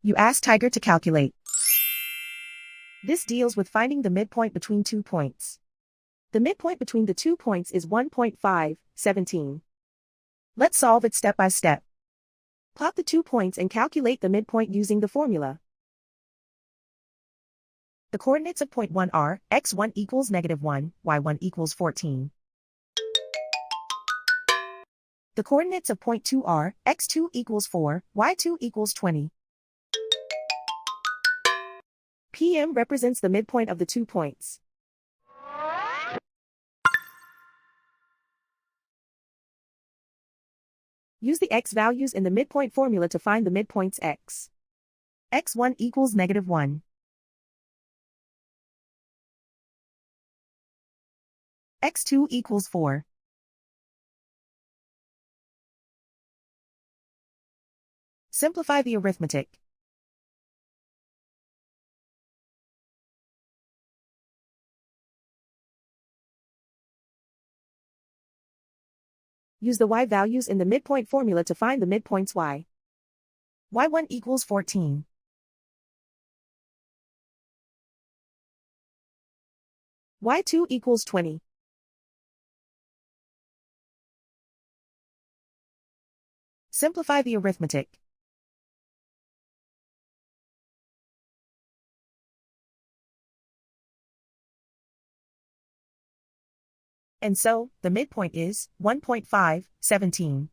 You ask Tiger to calculate. This deals with finding the midpoint between 2 points. The midpoint between the 2 points is 1.517. Let's solve it step by step. Plot the 2 points and calculate the midpoint using the formula. The coordinates of point 1 are x1 equals -1, y1 equals 14. The coordinates of point 2 are x2 equals 4, y2 equals 20. PM represents the midpoint of the 2 points. Use the x values in the midpoint formula to find the midpoints x. x1 equals -1. x2 equals 4. Simplify the arithmetic. Use the y values in the midpoint formula to find the midpoints y. y1 equals 14. y2 equals 20. Simplify the arithmetic. And so, the midpoint is 1.517.